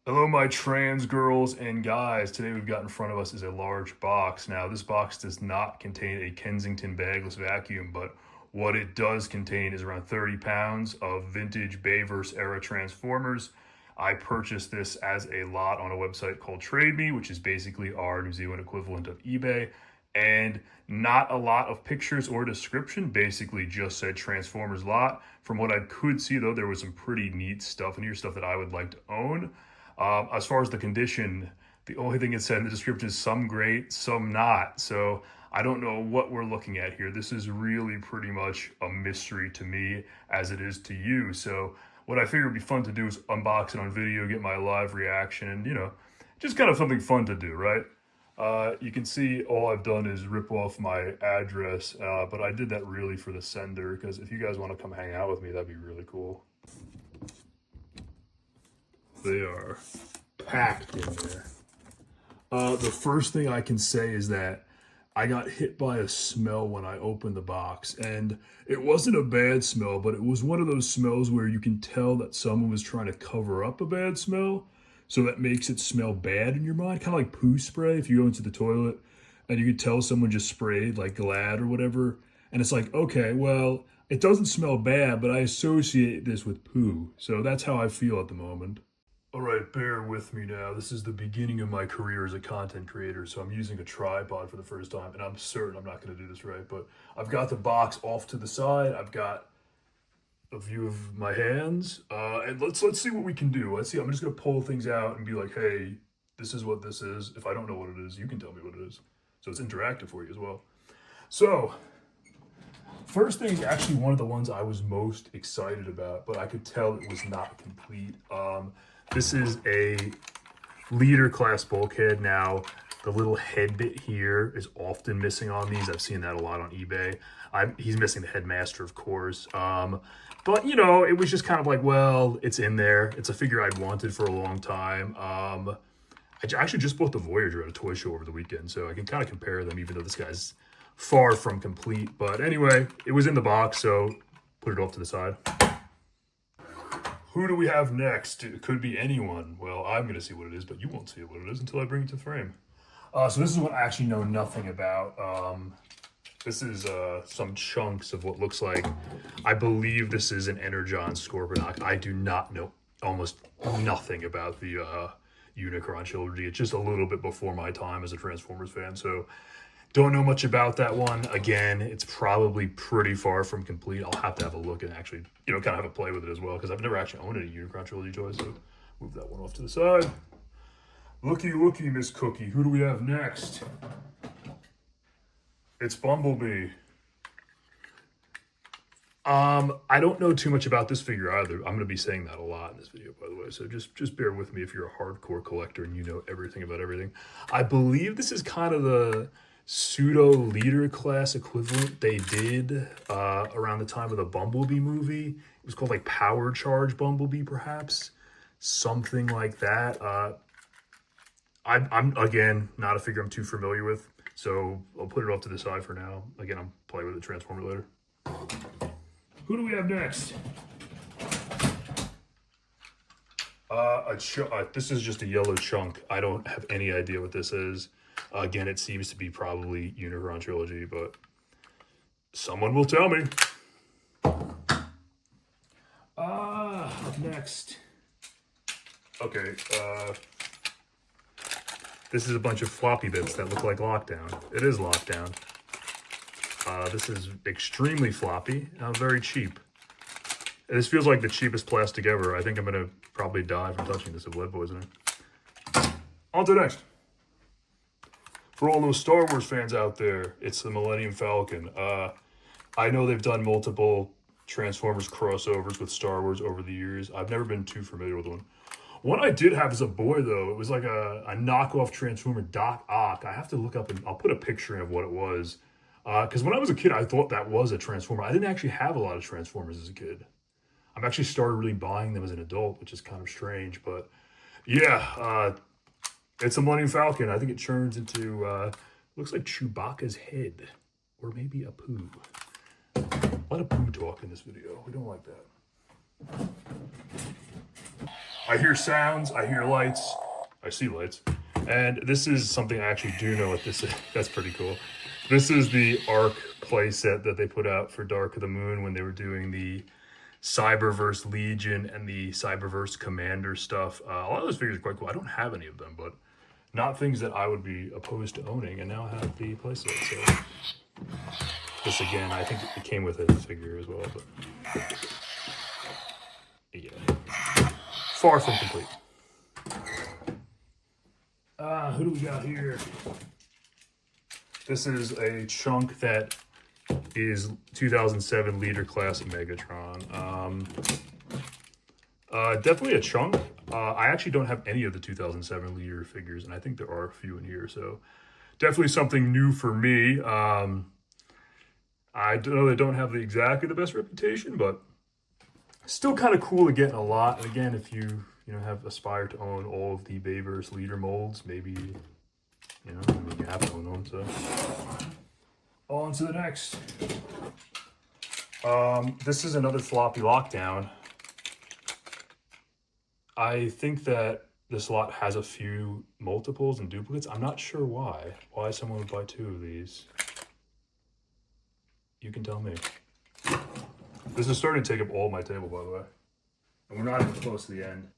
Hello, my trans girls and guys. Today we've got in front of us is a large box. Now, this box does not contain a Kensington bagless vacuum, but what it does contain is around 30 pounds of vintage Bayverse era Transformers. I purchased this as a lot on a website called Trade Me, which is basically our New Zealand equivalent of eBay. And not a lot of pictures or description, basically just said Transformers lot. From what I could see, though, there was some pretty neat stuff in here, stuff that I would like to own. As far as the condition, the only thing it said in the description is some great, some not. So I don't know what we're looking at here. This is really pretty much a mystery to me as it is to you. So what I figured would be fun to do is unbox it on video, get my live reaction, and just kind of something fun to do, right? You can see all I've done is rip off my address, but I did that really for the sender because if you guys want to come hang out with me, that'd be really cool. They are packed in there. The first thing I can say is that I got hit by a smell when I opened the box, and it wasn't a bad smell, but it was one of those smells where you can tell that someone was trying to cover up a bad smell, so that makes it smell bad in your mind, kind of like poo spray. If you go into the toilet and you can tell someone just sprayed like Glad or whatever, and it's like, okay, well, it doesn't smell bad, but I associate this with poo, so that's how I feel at the moment. All right, bear with me now. This is the beginning of my career as a content creator, so I'm using a tripod for the first time, and I'm certain I'm not going to do this right, but I've got the box off to the side. I've got a view of my hands, and let's see what we can do. Let's see. I'm just going to pull things out and be like, hey, this is what this is. If I don't know what it is, you can tell me what it is. So it's interactive for you as well. So first thing is actually one of the ones I was most excited about, but I could tell it was not complete. This is a leader class bulkhead. Now, the little head bit here is often missing on these. I've seen that a lot on eBay. He's missing the headmaster, of course. But, it was just kind of like, well, it's in there. It's a figure I'd wanted for a long time. I actually just bought the Voyager at a toy show over the weekend, so I can kind of compare them, even though this guy's far from complete. But anyway, it was in the box, so put it off to the side. Who do we have next? It could be anyone. Well, I'm going to see what it is, but you won't see what it is until I bring it to frame. So this is what I actually know nothing about. This is some chunks of what looks like, I believe this is an Energon Scorponok. I do not know almost nothing about the Unicron trilogy. It's just a little bit before my time as a Transformers fan, so don't know much about that one. Again, it's probably pretty far from complete. I'll have to have a look and actually, kind of have a play with it as well, because I've never actually owned any Unicron trilogy toys, so move that one off to the side. Looky, Miss Cookie. Who do we have next? It's Bumblebee. I don't know too much about this figure either. I'm going to be saying that a lot in this video, by the way, so just bear with me if you're a hardcore collector and you know everything about everything. I believe this is kind of the pseudo leader class equivalent they did around the time of the Bumblebee movie. It was called like Power Charge Bumblebee, perhaps, something like that. I'm again not a figure I'm too familiar with, so I'll put it off to the side for now. Again, I'm playing with the Transformer later. Who do we have next? This is just a yellow chunk. I don't have any idea what this is. Again, it seems to be probably Unicron trilogy, but someone will tell me. Up next. Okay, this is a bunch of floppy bits that look like Lockdown. It is Lockdown. This is extremely floppy, very cheap. This feels like the cheapest plastic ever. I think I'm gonna probably die from touching this with lead poisoning. On to next. For all those Star Wars fans out there, it's the Millennium Falcon. I know they've done multiple Transformers crossovers with Star Wars over the years. I've never been too familiar with one. One I did have as a boy, though, it was like a knockoff Transformer Doc Ock. I have to look up and I'll put a picture in of what it was. Because when I was a kid, I thought that was a Transformer. I didn't actually have a lot of Transformers as a kid. I've actually started really buying them as an adult, which is kind of strange. But yeah, it's a Millennium Falcon. I think it turns into, looks like Chewbacca's head. Or maybe a poo. A lot of poo talk in this video. We don't like that. I hear sounds, I hear lights, I see lights. And this is something I actually do know what this is. That's pretty cool. This is the Arc playset that they put out for Dark of the Moon when they were doing the Cyberverse Legion and the Cyberverse Commander stuff. A lot of those figures are quite cool. I don't have any of them, but not things that I would be opposed to owning, and now I have the playset. So this again, I think it came with a figure as well, but yeah, far from complete. Who do we got here? This is a chunk that is 2007 Leader Class Megatron. Definitely a chunk. I actually don't have any of the 2007 Leader figures, and I think there are a few in here, so definitely something new for me. I know they don't have exactly the best reputation, but still kind of cool to get a lot. And again, if you have aspired to own all of the Bayverse Leader molds, maybe you have to own them. So on to the next. This is another floppy lockdown. I think that this lot has a few multiples and duplicates. I'm not sure why someone would buy 2 of these. You can tell me. This is starting to take up all my table, by the way. And we're not even close to the end.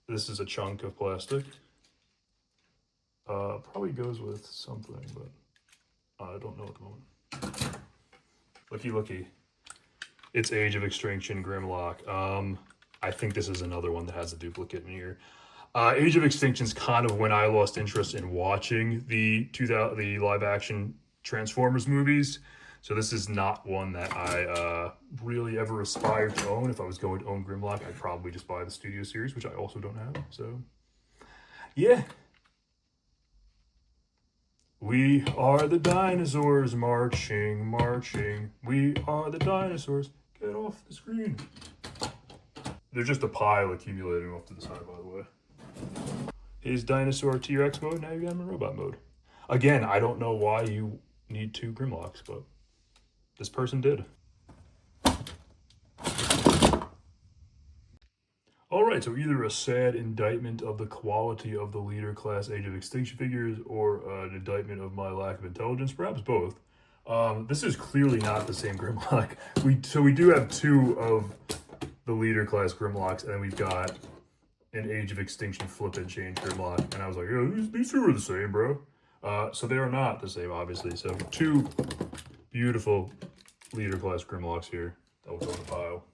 This is a chunk of plastic. Probably goes with something, but I don't know at the moment. Looky. It's Age of Extinction Grimlock. I think this is another one that has a duplicate in here. Age of Extinction's kind of when I lost interest in watching the live action Transformers movies. So this is not one that I really ever aspired to own. If I was going to own Grimlock, I'd probably just buy the Studio Series, which I also don't have. So, yeah. We are the dinosaurs marching. We are the dinosaurs. Get off the screen. They're just a pile accumulating off to the side, by the way. Here's Dinosaur T-Rex mode. Now you got him in robot mode. Again, I don't know why you need 2 Grimlocks, but this person did. Alright, so either a sad indictment of the quality of the Leader Class Age of Extinction figures or an indictment of my lack of intelligence, perhaps both. This is clearly not the same Grimlock. We do have 2 of the Leader Class Grimlocks, and then we've got an Age of Extinction flip and change Grimlock. And I was like, oh, these 2 are the same, bro. So they are not the same, obviously. So 2 beautiful Leader Class Grimlocks here that will go in the pile.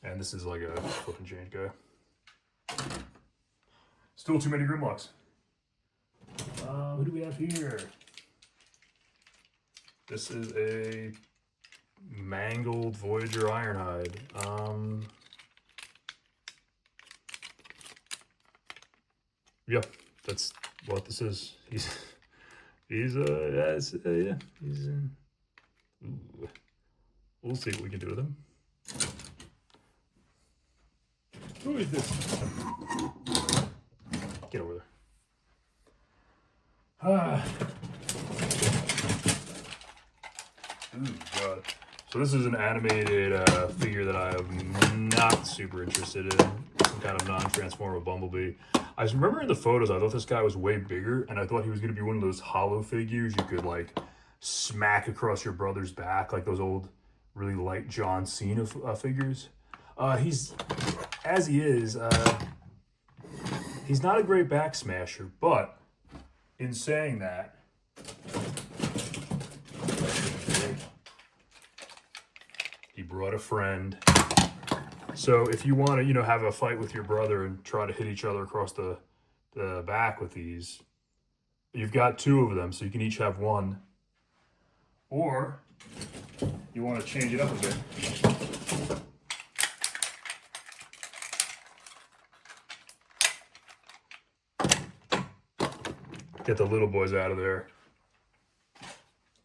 And this is like a flip and change guy. Still too many Grimlocks. Who do we have here? This is a mangled Voyager Ironhide. Yeah, that's what this is. We'll see what we can do with him. Who is this? Get over there. Ooh, God. So this is an animated figure that I am not super interested in. Some kind of non-transformer Bumblebee. I remember in the photos, I thought this guy was way bigger, and I thought he was going to be one of those hollow figures you could, like, smack across your brother's back, like those old, really light John Cena figures. He's, as he is, he's not a great back smasher, but in saying that, he brought a friend. So if you want to, have a fight with your brother and try to hit each other across the back with these, you've got 2 of them, so you can each have 1. Or you want to change it up a bit. Get the little boys out of there.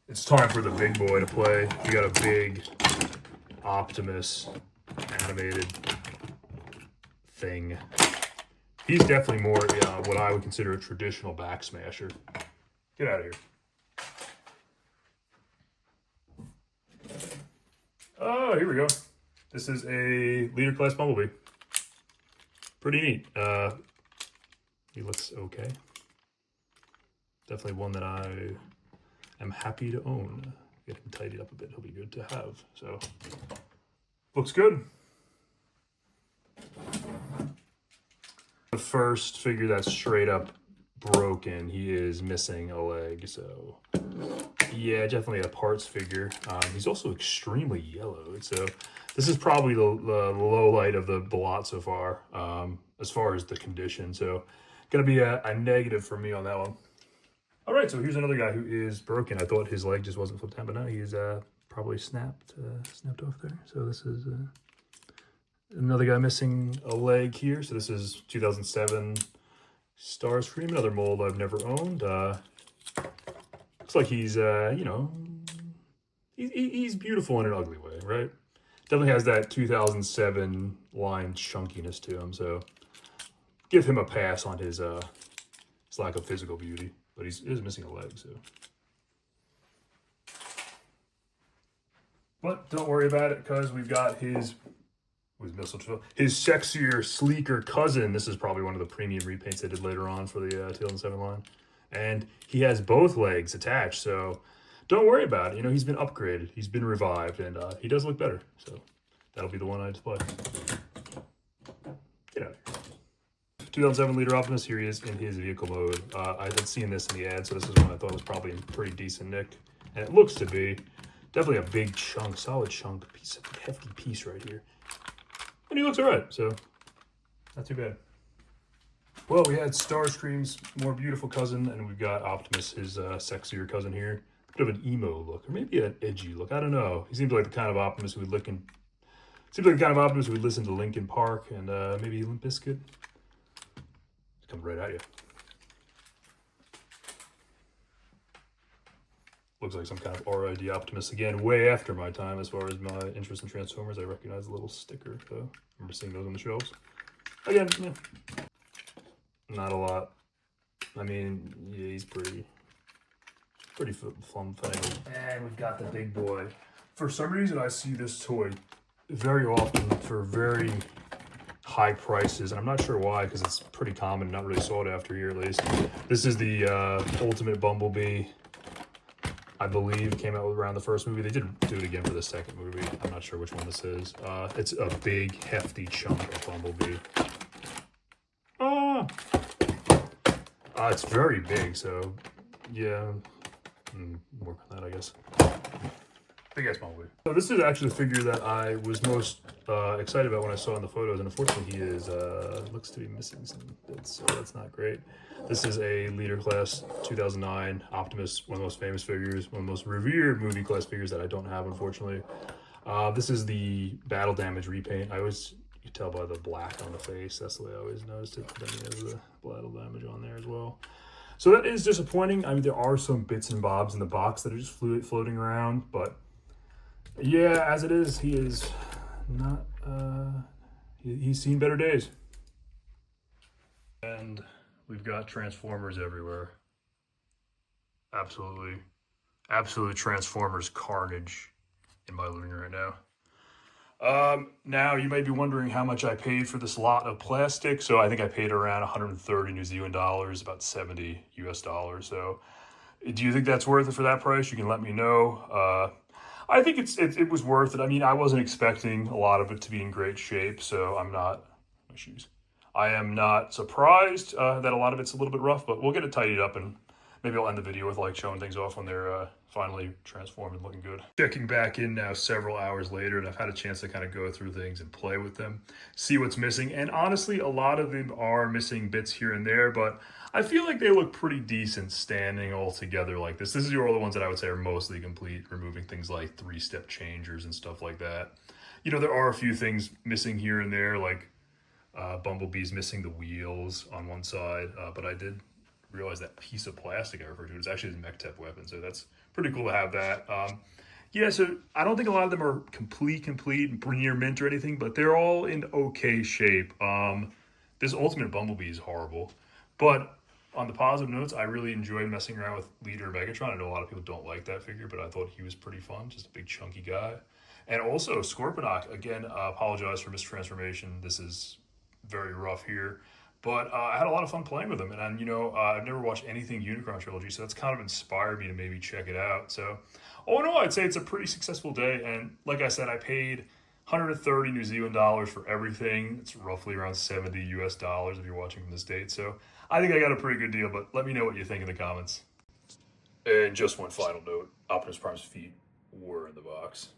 It's time for the big boy to play. You got a big Optimus animated thing. He's definitely more what I would consider a traditional back smasher. Get out of here. Oh, here we go. This is a leader class Bumblebee. Pretty neat. He looks okay. Definitely one that I am happy to own. Get him tidied up a bit. He'll be good to have. So, looks good. The first figure that's straight up broken. He is missing a leg. So, yeah, definitely a parts figure. He's also extremely yellowed. So, this is probably the low light of the lot so far, as far as the condition. So, gonna be a negative for me on that one. All right, so here's another guy who is broken. I thought his leg just wasn't flipped down, but no, he's probably snapped off there. So this is another guy missing a leg here. So this is 2007 Starscream, another mold I've never owned. Looks like he's, you know, he's beautiful in an ugly way, right? Definitely has that 2007 line chunkiness to him. So give him a pass on his lack of physical beauty. But he is missing a leg, so. But don't worry about it, because we've got his sexier, sleeker cousin. This is probably one of the premium repaints they did later on for the 2007 line. And he has both legs attached, so don't worry about it. You know, he's been upgraded. He's been revived, and he does look better. So that'll be the one I display. Get out of here. 2007 Leader Optimus, here he is in his vehicle mode. I had seen this in the ad, so this is one I thought was probably in pretty decent nick. And it looks to be definitely a big chunk, solid chunk, hefty piece right here. And he looks all right, so not too bad. Well, we had Starscream's more beautiful cousin, and we've got Optimus, his sexier cousin here. Bit of an emo look, or maybe an edgy look. I don't know. He seems like the kind of Optimus who would listen to Linkin Park and maybe Limp Bizkit. Comes right at you. Looks like some kind of RID Optimus again, way after my time as far as my interest in Transformers. I recognize the little sticker, so I remember seeing those on the shelves. Again, yeah, not a lot. I mean, yeah, he's pretty fun-fangled. And we've got the big boy. For some reason, I see this toy very often for very high prices, and I'm not sure why, because it's pretty common, not really sought after here at least. This is the Ultimate Bumblebee, I believe, came out around the first movie. They did do it again for the second movie. I'm not sure which one this is. It's a big, hefty chunk of Bumblebee. It's very big, so yeah, work on that, I guess. Big ass Bumblebee. So this is actually the figure that I was most excited about when I saw in the photos, and unfortunately he is looks to be missing some bits, so that's not great. This is a Leader Class 2009 Optimus, one of the most famous figures, one of the most revered movie class figures that I don't have, unfortunately. This is the Battle Damage repaint. You can tell by the black on the face. That's the way I always noticed it. Then he has the Battle Damage on there as well. So that is disappointing. I mean, there are some bits and bobs in the box that are just floating around, but yeah, as it is, he is not, he's seen better days. And we've got Transformers everywhere. Absolute Transformers carnage in my living room right now. Now you may be wondering how much I paid for this lot of plastic. So I think I paid around 130 New Zealand dollars, about 70 US dollars. So do you think that's worth it for that price? You can let me know. I think it was worth it. I mean, I wasn't expecting a lot of it to be in great shape, so I am not surprised that a lot of it's a little bit rough, but we'll get it tidied up, and maybe I'll end the video with like showing things off when they're finally transformed and looking good. Checking back in now several hours later, and I've had a chance to kind of go through things and play with them, see what's missing. And honestly, a lot of them are missing bits here and there, but I feel like they look pretty decent standing all together like this. This is all the ones that I would say are mostly complete, removing things like 3-step changers and stuff like that. You know, there are a few things missing here and there, like Bumblebee's missing the wheels on one side, but I did realize that piece of plastic I referred to is actually the mech-tep weapon, so that's pretty cool to have that. Yeah, so I don't think a lot of them are complete, near mint or anything, but they're all in okay shape. This Ultimate Bumblebee is horrible, but on the positive notes, I really enjoyed messing around with Leader Megatron. I know a lot of people don't like that figure, but I thought he was pretty fun, just a big chunky guy. And also, Scorponok, again, apologize for mistransformation. This is very rough here. But I had a lot of fun playing with him. And, I've never watched anything Unicron Trilogy, so that's kind of inspired me to maybe check it out. So, oh no, I'd say it's a pretty successful day. And like I said, I paid 130 New Zealand dollars for everything. It's roughly around 70 US dollars if you're watching from the States. So I think I got a pretty good deal, but let me know what you think in the comments. And just one final note, Optimus Prime's feet were in the box.